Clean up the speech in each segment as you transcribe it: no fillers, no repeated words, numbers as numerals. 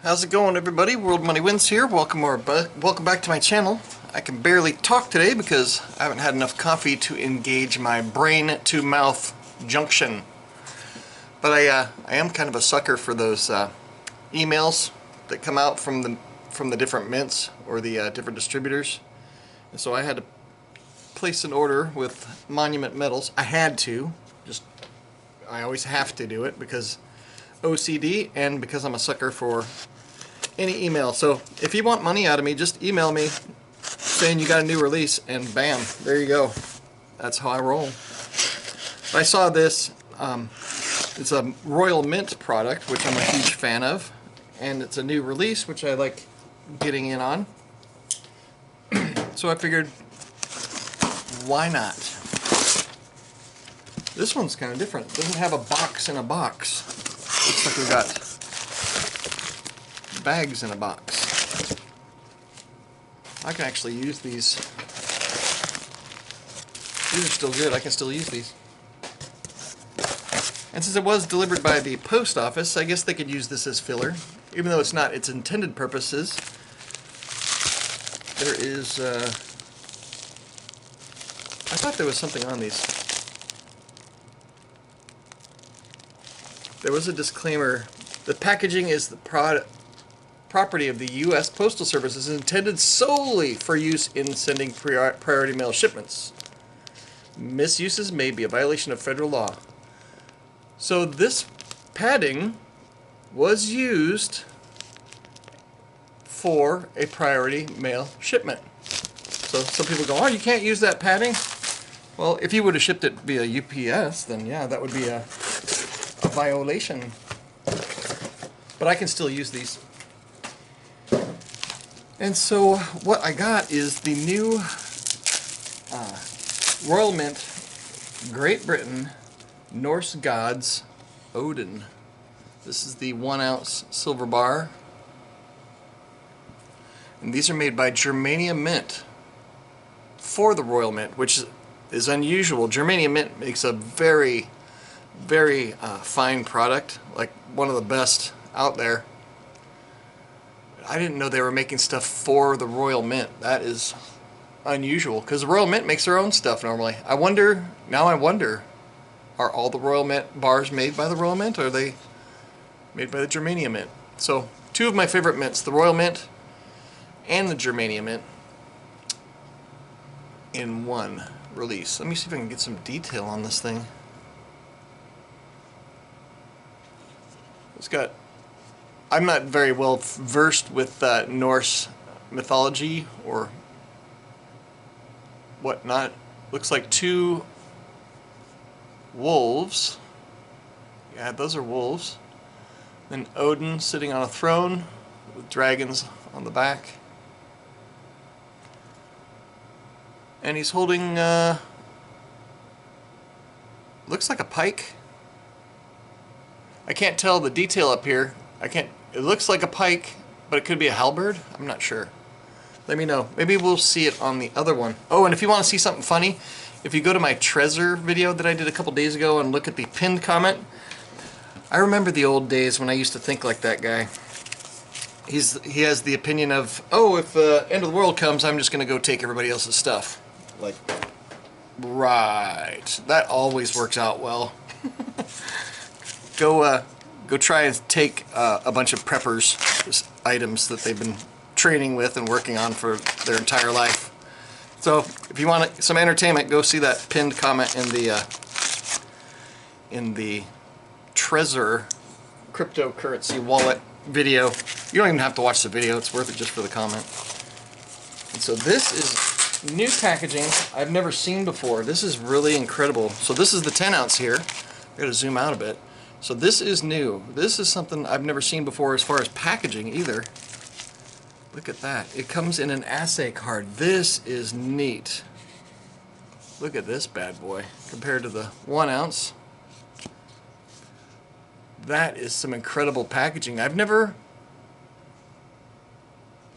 How's it going, everybody? World Money Wins here. Welcome back to my channel. I can barely talk today because I haven't had enough coffee to engage my brain to mouth junction. But I am kind of a sucker for those emails that come out from the different mints or the different distributors. And so I had to place an order with Monument Metals. I had to. I always have to do it because OCD and because I'm a sucker for any email. So if you want money out of me, just email me saying you got a new release and bam, there you go. That's how I roll. I saw this, it's a Royal Mint product, which I'm a huge fan of, and it's a new release, which I like getting in on. So I figured, why not? This one's kind of different. It doesn't have a box in a box. Looks like we got bags in a box. I can actually use these. These are still good. I can still use these. And since it was delivered by the post office, I guess they could use this as filler, even though it's not its intended purposes. There is, I thought there was something on these. There was a disclaimer. The packaging is the property of the U.S. Postal Service, is intended solely for use in sending priority mail shipments. Misuses may be a violation of federal law. So this padding was used for a priority mail shipment. So some people go, oh, you can't use that padding? Well, if you would have shipped it via UPS, then yeah, that would be a violation. But I can still use these. And so what I got is the new Royal Mint Great Britain Norse Gods Odin. This is the 1 ounce silver bar. And these are made by Germania Mint for the Royal Mint, which is unusual. Germania Mint makes a very fine product, like one of the best out there. I didn't know they were making stuff for the Royal Mint. That is unusual, because the Royal Mint makes their own stuff normally. I wonder, are all the Royal Mint bars made by the Royal Mint, or are they made by the Germania Mint? So, two of my favorite mints, the Royal Mint and the Germania Mint, in one release. Let me see if I can get some detail on this thing. It's got, I'm not very well versed with Norse mythology or whatnot. Looks like two wolves. Yeah, those are wolves. Then Odin sitting on a throne with dragons on the back. And he's holding, looks like a pike. I can't tell the detail up here. It looks like a pike, but it could be a halberd. I'm not sure. Let me know. Maybe we'll see it on the other one. Oh, and if you want to see something funny, if you go to my treasure video that I did a couple days ago and look at the pinned comment, I remember the old days when I used to think like that guy. He has the opinion of, oh, if the end of the world comes, I'm just going to go take everybody else's stuff. Like, right. That always works out well. Go try and take a bunch of preppers' items that they've been training with and working on for their entire life. So if you want some entertainment, go see that pinned comment in the Trezor cryptocurrency wallet video. You don't even have to watch the video, it's worth it just for the comment. And so this is new packaging I've never seen before. This is really incredible. So this is the 10 ounce here. I gotta zoom out a bit. So this is new. This is something I've never seen before as far as packaging either. Look at that. It comes in an assay card. This is neat. Look at this bad boy compared to the 1 ounce. That is some incredible packaging. I've never...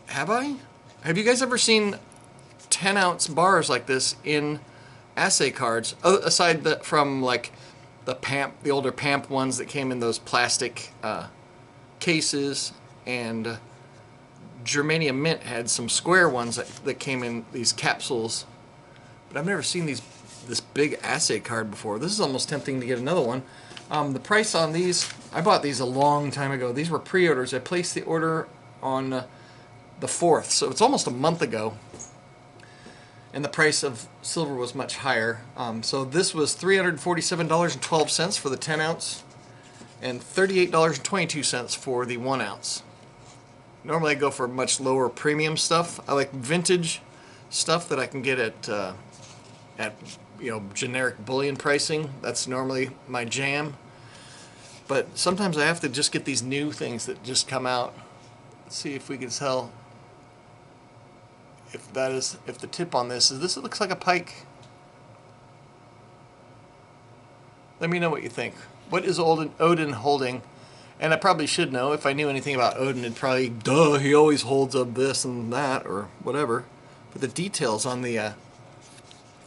Have I? Have you guys ever seen 10 ounce bars like this in assay cards? Aside from like the older PAMP ones that came in those plastic cases and Germania Mint had some square ones that came in these capsules. But I've never seen this big assay card before. This is almost tempting to get another one. The price on these, I bought these a long time ago. These were pre-orders. I placed the order on the 4th, so it's almost a month ago. And the price of silver was much higher. So this was $347.12 for the 10 ounce and $38.22 for the 1 ounce. Normally I go for much lower premium stuff. I like vintage stuff that I can get at generic bullion pricing. That's normally my jam. But sometimes I have to just get these new things that just come out. Let's see if we can tell if the tip on this is this. It looks like a pike. Let me know what you think. What is Odin holding? And I probably should know. If I knew anything about Odin, it'd probably, duh, he always holds up this and that or whatever. But the details on the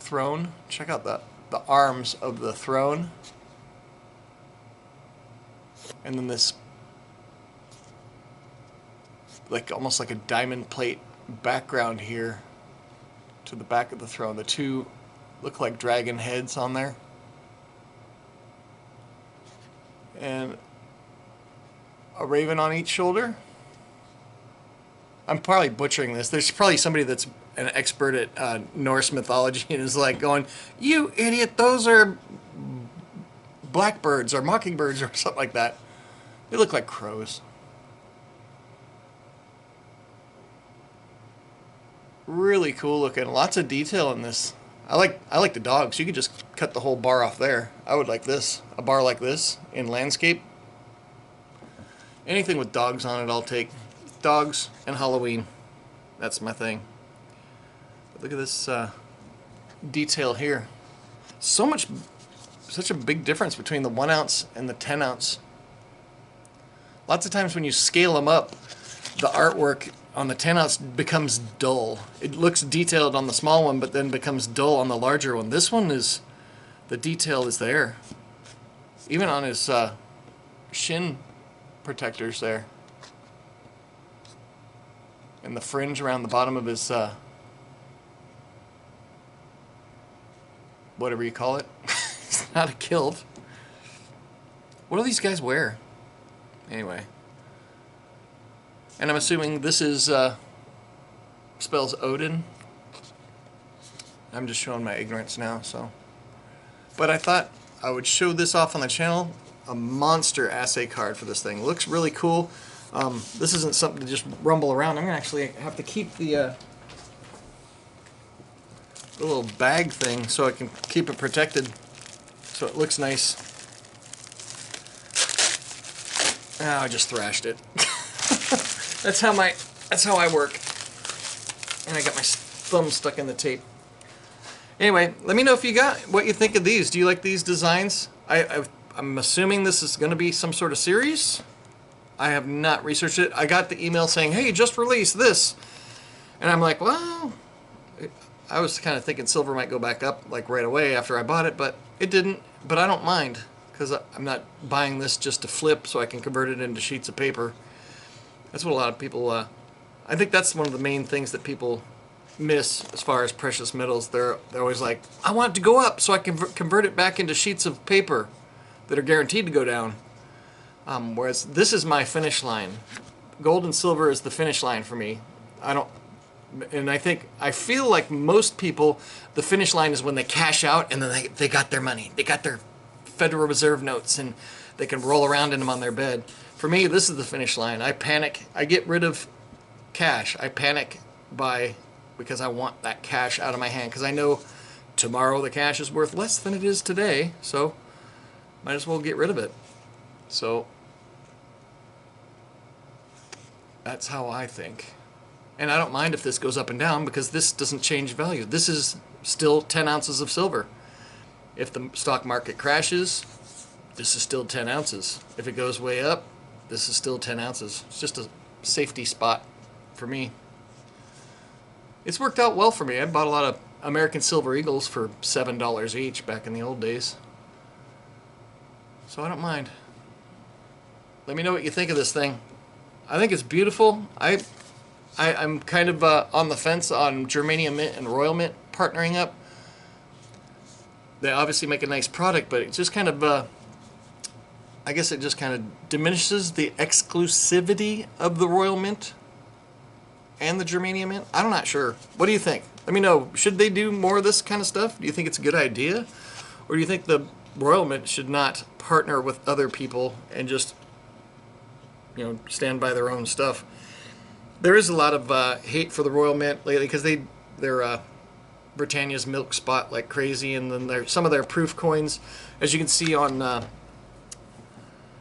throne, check out the arms of the throne. And then this, like almost like a diamond plate background here to the back of the throne. The two look like dragon heads on there. And a raven on each shoulder. I'm probably butchering this. There's probably somebody that's an expert at Norse mythology and is like going, "You idiot, those are blackbirds or mockingbirds," or something like that. They look like crows. Really cool looking. Lots of detail in this. I like the dogs. You could just cut the whole bar off there. I would like this. A bar like this in landscape. Anything with dogs on it I'll take. Dogs and Halloween. That's my thing. But look at this detail here. Such a big difference between the 1 ounce and the 10 ounce. Lots of times when you scale them up, the artwork on the 10 ounce becomes dull. It looks detailed on the small one, but then becomes dull on the larger one. This one is, the detail is there. Even on his shin protectors there. And the fringe around the bottom of his, whatever you call it. It's not a kilt. What do these guys wear? Anyway. And I'm assuming this is, spells Odin. I'm just showing my ignorance now, so. But I thought I would show this off on the channel. A monster assay card for this thing. Looks really cool. This isn't something to just rumble around. I'm going to actually have to keep the little bag thing so I can keep it protected so it looks nice. Oh, I just thrashed it. That's how I work. And I got my thumb stuck in the tape. Anyway, let me know if you got what you think of these. Do you like these designs? I'm assuming this is going to be some sort of series. I have not researched it. I got the email saying, "Hey, just released this," and I'm like, well, I was kind of thinking silver might go back up like right away after I bought it, but it didn't. But I don't mind because I'm not buying this just to flip so I can convert it into sheets of paper. That's what a lot of people, I think that's one of the main things that people miss as far as precious metals. They're always like, I want it to go up so I can convert it back into sheets of paper that are guaranteed to go down. Whereas this is my finish line. Gold and silver is the finish line for me. I feel like most people, the finish line is when they cash out and then they got their money. They got their Federal Reserve notes and they can roll around in them on their bed. For me, this is the finish line. I panic. I get rid of cash. I panic because I want that cash out of my hand because I know tomorrow the cash is worth less than it is today, so might as well get rid of it. So that's how I think. And I don't mind if this goes up and down because this doesn't change value. This is still 10 ounces of silver. If the stock market crashes, this is still 10 ounces. If it goes way up, this is still 10 ounces. It's just a safety spot for me. It's worked out well for me. I bought a lot of American Silver Eagles for $7 each back in the old days. So I don't mind. Let me know what you think of this thing. I think it's beautiful. I'm kind of on the fence on Germania Mint and Royal Mint partnering up. They obviously make a nice product, but it just kind of, I guess it just kind of diminishes the exclusivity of the Royal Mint and the Germania Mint. I'm not sure. What do you think? Let me know. Should they do more of this kind of stuff? Do you think it's a good idea? Or do you think the Royal Mint should not partner with other people and just, you know, stand by their own stuff? There is a lot of hate for the Royal Mint lately because they're Britannia's milk spot like crazy, and then some of their proof coins, as you can see on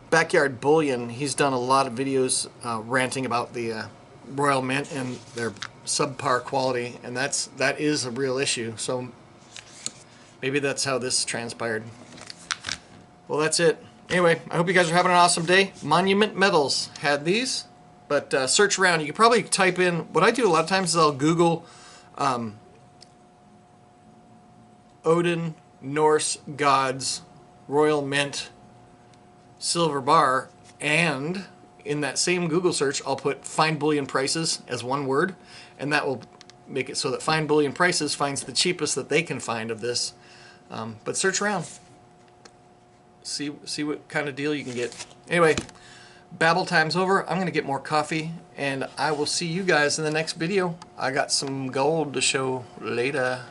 Backyard Bullion, he's done a lot of videos ranting about the Royal Mint and their subpar quality, and that is a real issue. So maybe that's how this transpired. Well, that's it. Anyway, I hope you guys are having an awesome day. Monument Metals had these, but search around. You can probably type in, what I do a lot of times is I'll Google Odin, Norse gods, Royal Mint, silver bar, and in that same Google search I'll put fine bullion prices as one word, and that will make it so that Fine Bullion Prices finds the cheapest that they can find of this. But search around. See what kind of deal you can get. Anyway, babble time's over. I'm going to get more coffee, and I will see you guys in the next video. I got some gold to show later.